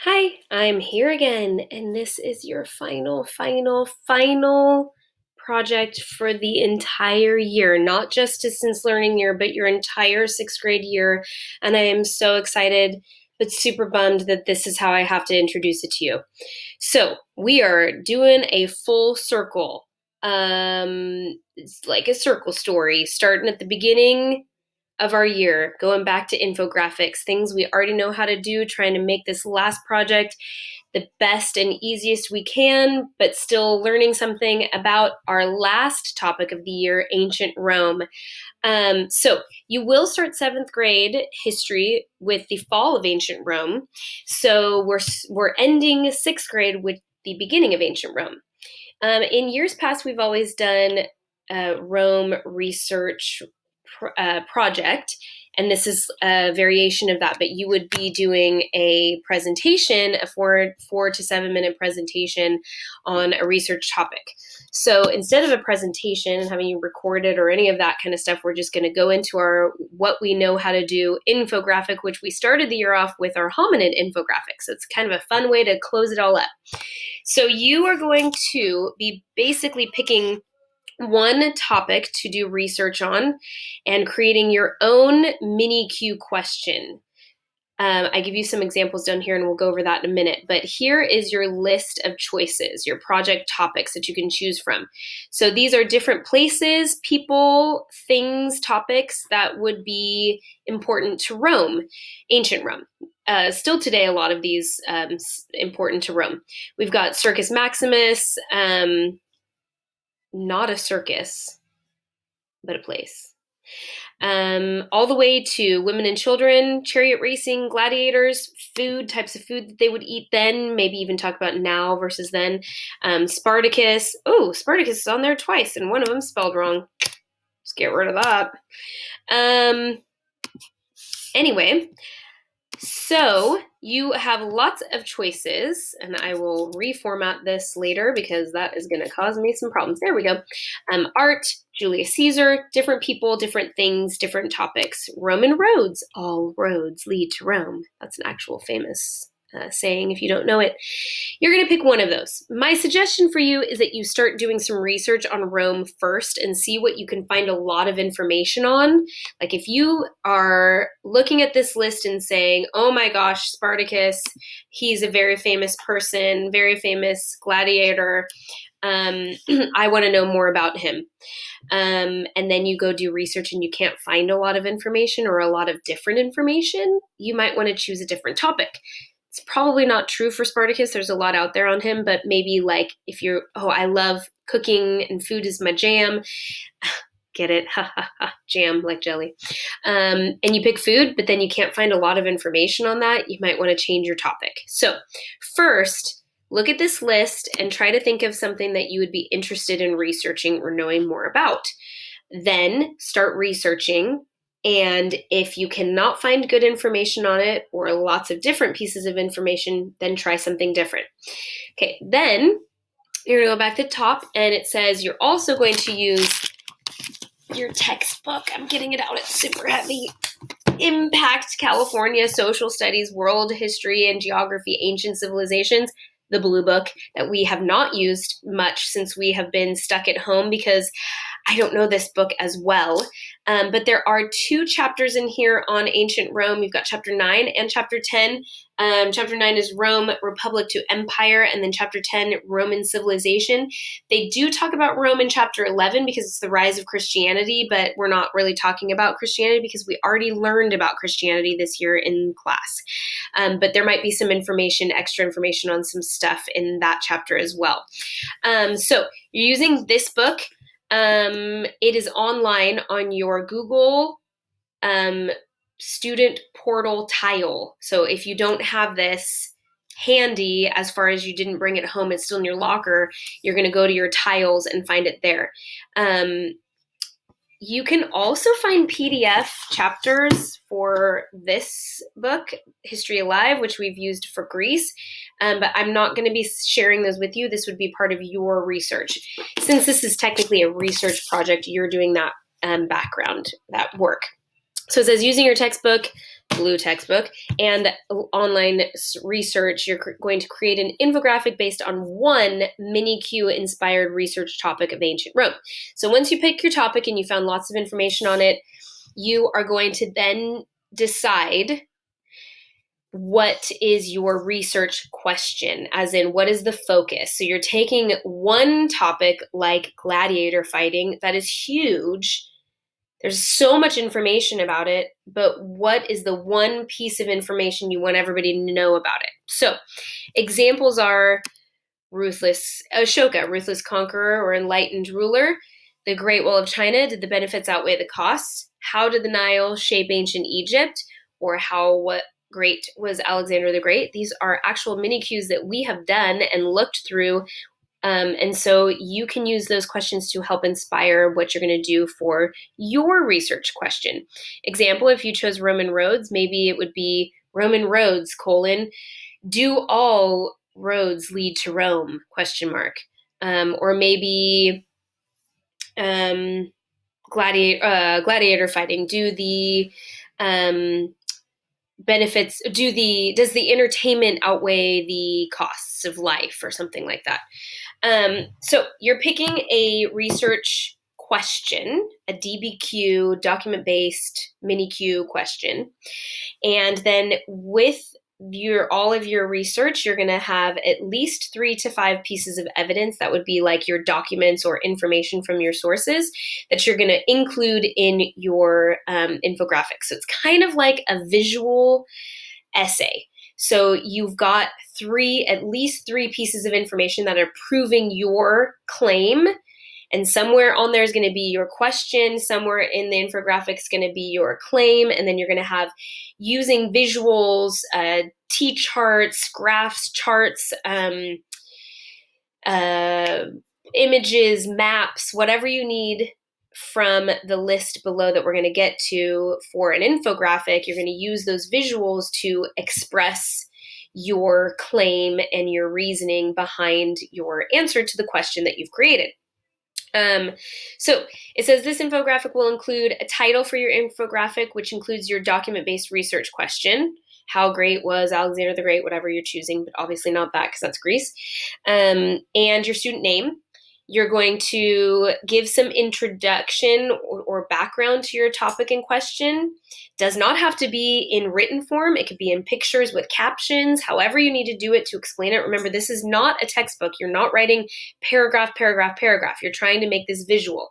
Hi, I'm here again, and this is your final project for the entire year, not just distance learning year, but your entire sixth grade year. And I am so excited, but super bummed that this is how I have to introduce it to you. So we are doing a full circle. It's like a circle story, starting at the beginning of our year, going back to infographics, things we already know how to do, trying to make this last project the best and easiest we can, but still learning something about our last topic of the year, ancient Rome. So you will start seventh grade history with the fall of ancient Rome. So we're ending sixth grade with the beginning of ancient Rome. In years past, we've always done Rome research project, and this is a variation of that, but you would be doing a presentation, a 4 to 7 minute presentation on a research topic. So instead of a presentation and having you record it or any of that kind of stuff, we're just going to go into our what we know how to do infographic, which we started the year off with our hominid infographic. So it's kind of a fun way to close it all up. So you are going to be basically picking one topic to do research on and creating your own mini Q question. I give you some examples down here and we'll go over that in a minute, but here is your list of choices, your project topics that you can choose from. So these are different places, people, things, topics that would be important to Rome, ancient Rome. Still today, a lot of these important to Rome. We've got Circus Maximus, not a circus, but a place. All the way to women and children, chariot racing, gladiators, food, types of food that they would eat then, maybe even talk about now versus then. Spartacus. Oh, Spartacus is on there twice, and one of them spelled wrong. Let's get rid of that. Anyway, so you have lots of choices, and I will reformat this later because that is going to cause me some problems. There we go. Art, Julius Caesar, different people, different things, different topics. Roman roads, all roads lead to Rome. That's an actual famous saying if you don't know it. You're going to pick one of those. My suggestion for you is that you start doing some research on Rome first and see what you can find a lot of information on. Like if you are looking at this list and saying, oh my gosh, Spartacus, he's a very famous person, very famous gladiator. I want to know more about him. And then you go do research and you can't find a lot of information or a lot of different information, you might want to choose a different topic. It's probably not true for Spartacus. There's a lot out there on him, but maybe like if you're, oh, I love cooking and food is my jam. Get it? Ha ha ha. Jam like jelly. And you pick food, but then you can't find a lot of information on that. You might want to change your topic. So first, look at this list and try to think of something that you would be interested in researching or knowing more about. Then start researching. And if you cannot find good information on it or lots of different pieces of information, then try something different. Okay, then you're going to go back to the top and it says you're also going to use your textbook. I'm getting it out. It's super heavy. Impact California Social Studies, World History and Geography, Ancient Civilizations, the blue book that we have not used much since we have been stuck at home because I don't know this book as well. But there are 2 chapters in here on ancient Rome. You've got chapter 9 and chapter 10. Chapter 9 is Rome, Republic to Empire, and then chapter 10, Roman civilization. They do talk about Rome in chapter 11 because it's the rise of Christianity, but we're not really talking about Christianity because we already learned about Christianity this year in class. But there might be some information, extra information on some stuff in that chapter as well. So you're using this book. It is online on your Google student portal tile. So if you don't have this handy, as far as you didn't bring it home, it's still in your locker, you're going to go to your tiles and find it there. You can also find PDF chapters for this book, History Alive, which we've used for Greece, but I'm not going to be sharing those with you. This would be part of your research. Since this is technically a research project, you're doing that background, that work. So it says using your textbook, blue textbook, and online research, you're going to create an infographic based on one mini-Q inspired research topic of ancient Rome. So once you pick your topic and you found lots of information on it, you are going to then decide what is your research question, as in what is the focus. So you're taking one topic like gladiator fighting that is huge. There's so much information about it, but what is the one piece of information you want everybody to know about it? So examples are ruthless Ashoka, ruthless conqueror or enlightened ruler. The Great Wall of China, did the benefits outweigh the costs? How did the Nile shape ancient Egypt? Or what great was Alexander the Great? These are actual mini Qs that we have done and looked through. And so you can use those questions to help inspire what you're going to do for your research question. Example, if you chose Roman roads, maybe it would be Roman roads, do all roads lead to Rome, ? Or maybe gladiator fighting, does the entertainment outweigh the costs of life, or something like that. So you're picking a research question, a DBQ, document-based mini-Q question. And then with all of your research, you're going to have at least 3 to 5 pieces of evidence that would be like your documents or information from your sources that you're going to include in your infographic. So it's kind of like a visual essay. So you've got at least three pieces of information that are proving your claim. And somewhere on there is going to be your question. Somewhere in the infographic is going to be your claim. And then you're going to have, using visuals, T-charts, graphs, charts, images, maps, whatever you need from the list below that we're going to get to for an infographic. You're going to use those visuals to express your claim and your reasoning behind your answer to the question that you've created. So it says this infographic will include a title for your infographic, which includes your document-based research question. How great was Alexander the Great, whatever you're choosing, but obviously not that because that's Greece. And your student name. You're going to give some introduction or background to your topic in question. Does not have to be in written form. It could be in pictures with captions, however you need to do it to explain it. Remember, this is not a textbook. You're not writing paragraph, paragraph, paragraph. You're trying to make this visual.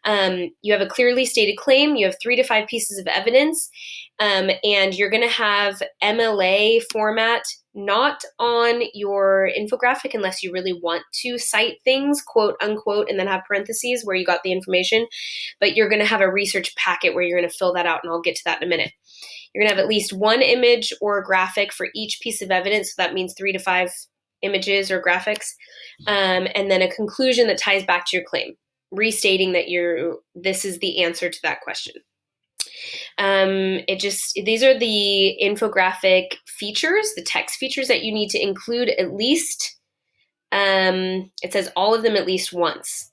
You have a clearly stated claim. You have 3 to 5 pieces of evidence. And you're going to have MLA format not on your infographic unless you really want to cite things, quote unquote, and then have parentheses where you got the information. But you're going to have a research packet where you're going to fill that out, and I'll get to that in a minute. You're going to have at least one image or graphic for each piece of evidence. So that means 3 to 5 images or graphics. And then a conclusion that ties back to your claim, restating that this is the answer to that question. These are the infographic features, the text features that you need to include at least, it says all of them at least once.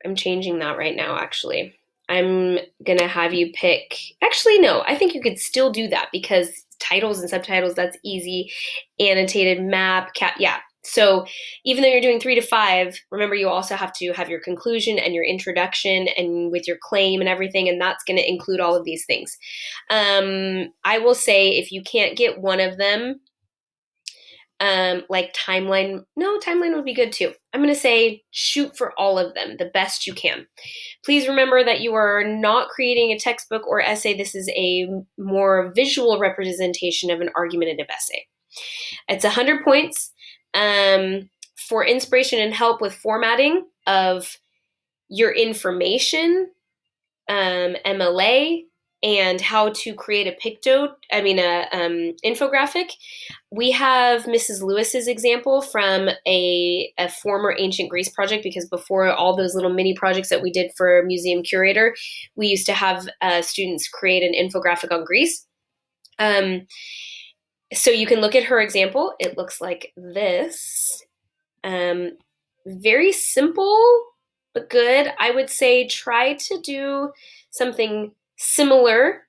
I'm changing that right now, actually. I'm going to have you pick, actually, no, I think you could still do that because titles and subtitles, that's easy. Annotated map, yeah. So even though you're doing 3 to 5, remember you also have to have your conclusion and your introduction and with your claim and everything, and that's going to include all of these things. I will say if you can't get one of them, like timeline would be good too. I'm going to say shoot for all of them, the best you can. Please remember that you are not creating a textbook or essay. This is a more visual representation of an argumentative essay. It's 100 points. For inspiration and help with formatting of your information, MLA, and how to create a infographic. We have Mrs. Lewis's example from a former ancient Greece project, because before all those little mini projects that we did for Museum Curator, we used to have students create an infographic on Greece. So you can look at her example. It looks like this. Very simple, but good. I would say try to do something similar.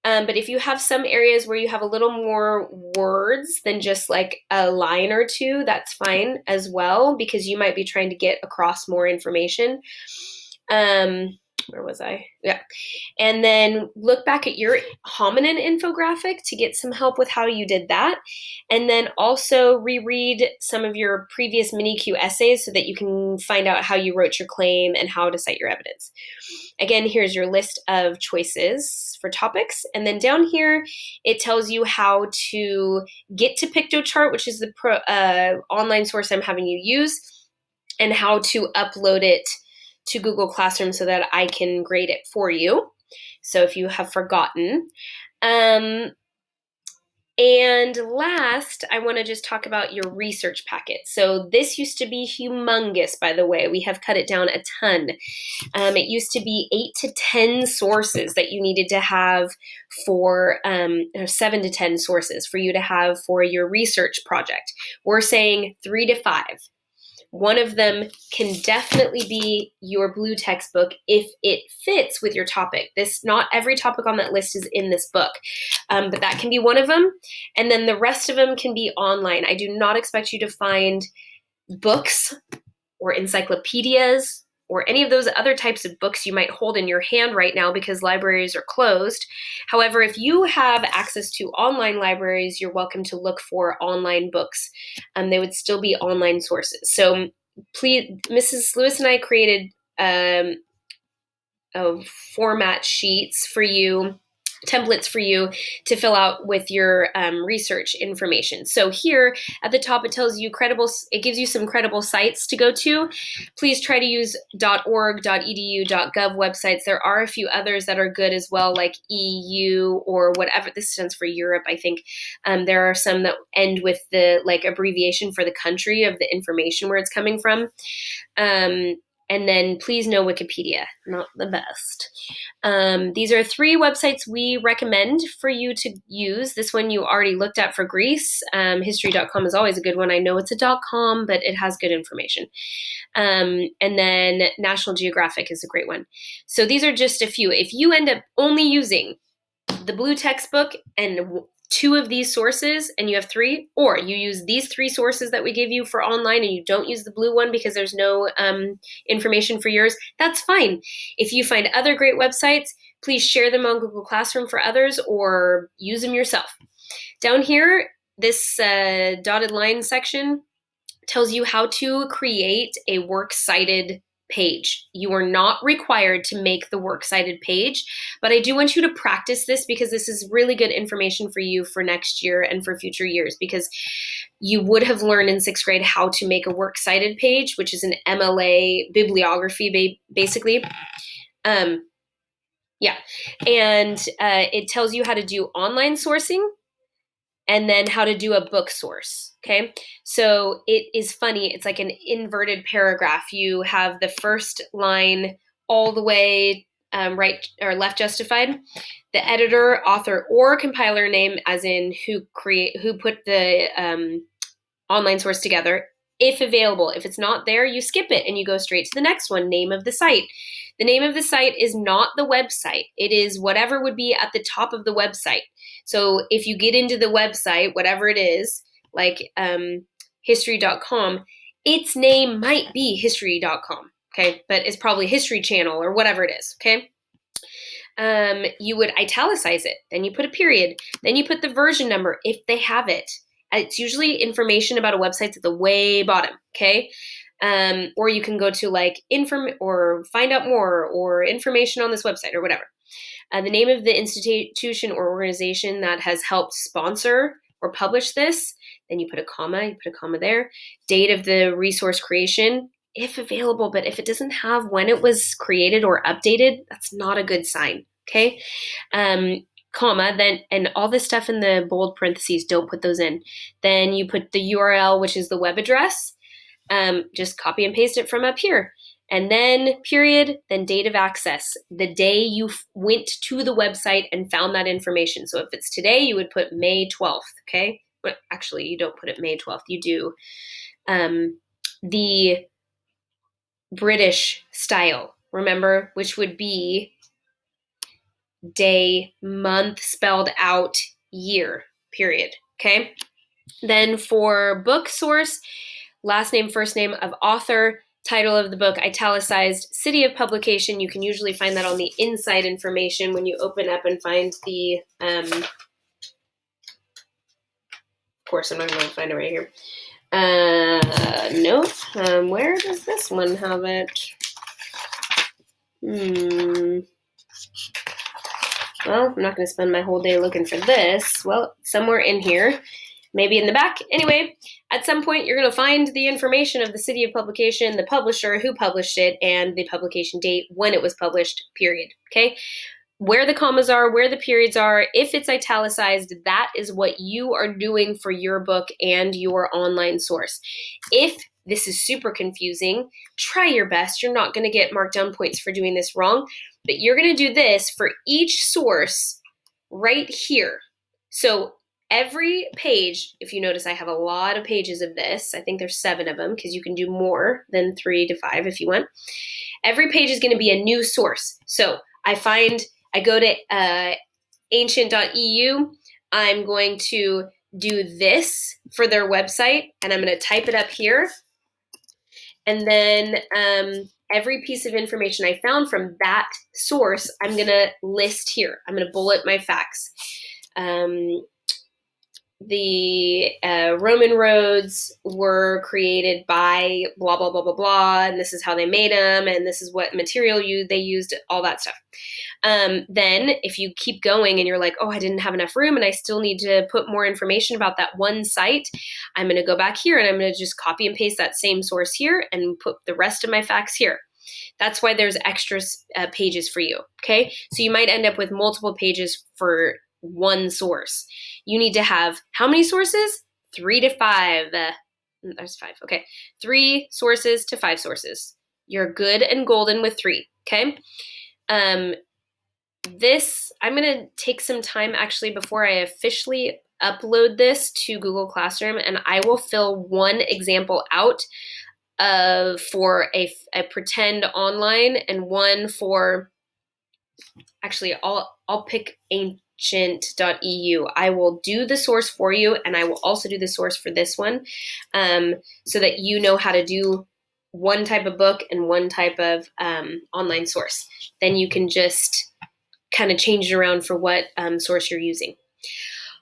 But if you have some areas where you have a little more words than just like a line or two, that's fine as well, because you might be trying to get across more information. Where was I? Yeah. And then look back at your hominin infographic to get some help with how you did that. And then also reread some of your previous mini-Q essays so that you can find out how you wrote your claim and how to cite your evidence. Again, here's your list of choices for topics. And then down here, it tells you how to get to PictoChart, which is the online source I'm having you use, and how to upload it to Google Classroom so that I can grade it for you. So if you have forgotten. And last, I want to just talk about your research packet. So this used to be humongous, by the way. We have cut it down a ton. It used to be 8 to 10 sources that you needed to have for, 7 to 10 sources for you to have for your research project. We're saying 3 to 5. One of them can definitely be your blue textbook if it fits with your topic. Not every topic on that list is in this book, but that can be one of them. And then the rest of them can be online. I do not expect you to find books or encyclopedias or any of those other types of books you might hold in your hand right now because libraries are closed. However, if you have access to online libraries, you're welcome to look for online books. They would still be online sources. So please, Mrs. Lewis and I created format sheets for you, templates for you to fill out with your research information. So here at the top, it tells you it gives you some credible sites to go to. Please try to use .org, .edu, .gov websites. There are a few others that are good as well, like EU or whatever. This stands for Europe, I think. There are some that end with the abbreviation for the country of the information where it's coming from. And then please know Wikipedia, not the best. These are 3 websites we recommend for you to use. This one you already looked at for Greece. History.com is always a good one. I know it's a .com, but it has good information. And then National Geographic is a great one. So these are just a few. If you end up only using the blue textbook and 2 of these sources and you have 3, or you use these 3 sources that we give you for online and you don't use the blue one because there's no information for yours, that's fine. If you find other great websites, please share them on Google Classroom for others or use them yourself. Down here, this dotted line section tells you how to create a works cited page. You are not required to make the works cited page, but I do want you to practice this because this is really good information for you for next year and for future years, because you would have learned in 6th grade how to make a works cited page, which is an MLA bibliography, basically. Yeah, and it tells you how to do online sourcing and then how to do a book source. Okay, so it is funny. It's like an inverted paragraph. You have the first line all the way right or left justified, the editor, author, or compiler name, as in who put the online source together, if available. If it's not there, you skip it and you go straight to the next one, name of the site. The name of the site is not the website. It is whatever would be at the top of the website. So if you get into the website, whatever it is, like history.com, its name might be history.com, okay? But it's probably History Channel or whatever it is, okay? You would italicize it, then you put a period, then you put the version number if they have it. It's usually information about a website at the way bottom, okay? Or you can go to or find out more or information on this website or whatever. The name of the institution or organization that has helped sponsor or publish this, then you put a comma there. Date of the resource creation, if available, but if it doesn't have when it was created or updated, that's not a good sign, okay? Comma, then, and all this stuff in the bold parentheses, don't put those in. Then you put the URL, which is the web address. Just copy and paste it from up here. And then period, then date of access, the day you went to the website and found that information. So if it's today, you would put May 12th, okay? Well, actually, you don't put it May 12th. You do the British style, remember, which would be day, month spelled out, year, period. Okay. Then for book source, last name, first name of author, title of the book, italicized, city of publication. You can usually find that on the inside information when you open up and find the, of course, I'm not going to find it right here. Nope. Where does this one have it? Well, I'm not going to spend my whole day looking for this. Well, somewhere in here, maybe in the back. Anyway, at some point, you're going to find the information of the city of publication, the publisher, who published it, and the publication date, when it was published, period. Okay? Where the commas are, where the periods are, if it's italicized, that is what you are doing for your book and your online source. If this is super confusing, try your best. You're not going to get marked down points for doing this wrong, but you're going to do this for each source right here. So every page, if you notice, I have a lot of pages of this. I think there's 7 of them because you can do more than 3 to 5 if you want. Every page is going to be a new source. So I go to ancient.eu. I'm going to do this for their website, and I'm going to type it up here. And then every piece of information I found from that source, I'm going to list here. I'm going to bullet my facts. The Roman roads were created by blah, blah, blah, blah, blah, and this is how they made them, and this is what material they used, all that stuff. Then if you keep going and you're like, oh, I didn't have enough room and I still need to put more information about that one site, I'm going to go back here and I'm going to just copy and paste that same source here and put the rest of my facts here. That's why there's extra pages for you, okay? So you might end up with multiple pages for one source. You need to have how many sources? 3 to 5. There's 5. Okay. 3 sources to 5 sources. You're good and golden with 3. Okay. This, I'm going to take some time actually before I officially upload this to Google Classroom, and I will fill one example out for a pretend online and one for, actually I'll pick ancient.eu. I will do the source for you, and I will also do the source for this one, so that you know how to do one type of book and one type of online source. Then you can just kind of change it around for what source you're using.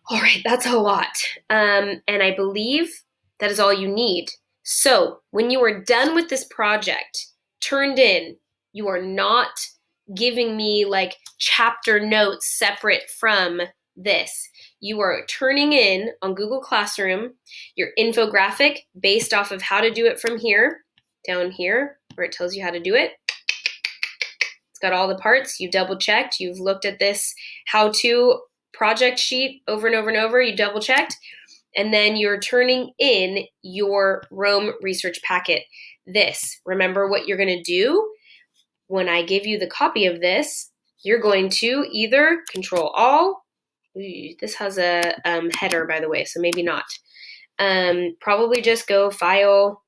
All right, that's a lot. And I believe that is all you need. So when you are done with this project, turned in, you are not giving me like chapter notes separate from this. You are turning in on Google Classroom your infographic based off of how to do it from here, down here, where it tells you how to do it. It's got all the parts. You double checked. You've looked at this how-to project sheet over and over and over. You double checked. And then you're turning in your Rome research packet. This, remember what you're going to do when I give you the copy of this. You're going to either Control All. This has a header, by the way, so maybe not. Probably just go File,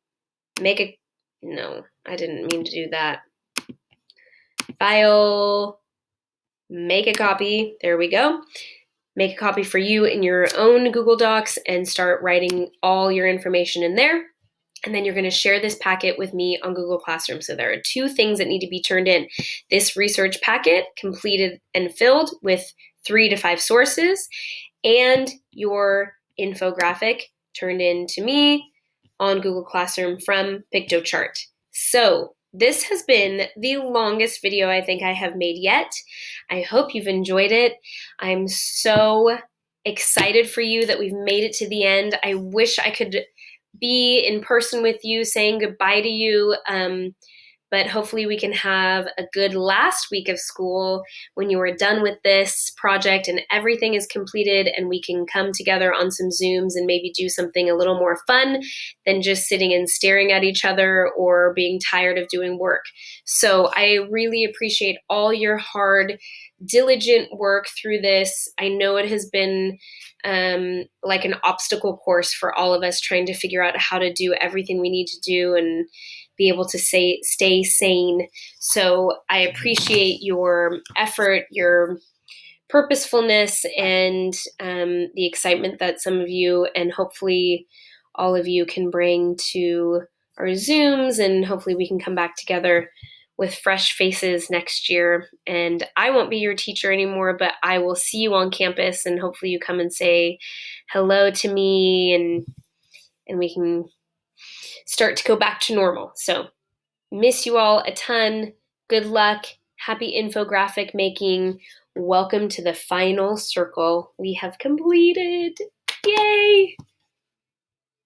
no, I didn't mean to do that. File, make a copy. There we go. Make a copy for you in your own Google Docs and start writing all your information in there. And then you're going to share this packet with me on Google Classroom. So there are 2 things that need to be turned in. This research packet completed and filled with 3 to 5 sources, and your infographic turned in to me on Google Classroom from Piktochart. So this has been the longest video I think I have made yet. I hope you've enjoyed it. I'm so excited for you that we've made it to the end. I wish I could be in person with you, saying goodbye to you, but hopefully we can have a good last week of school when you are done with this project and everything is completed, and we can come together on some Zooms and maybe do something a little more fun than just sitting and staring at each other or being tired of doing work. So I really appreciate all your hard, diligent work through this. I know it has been like an obstacle course for all of us, trying to figure out how to do everything we need to do and be able to stay sane. So I appreciate your effort, your purposefulness and the excitement that some of you and hopefully all of you can bring to our Zooms, and hopefully we can come back together with fresh faces next year. And I won't be your teacher anymore, but I will see you on campus, and hopefully you come and say hello to me, and we can start to go back to normal. So miss you all a ton. Good luck. Happy infographic making. Welcome to the final circle we have completed. Yay!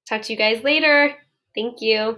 Talk to you guys later. Thank you.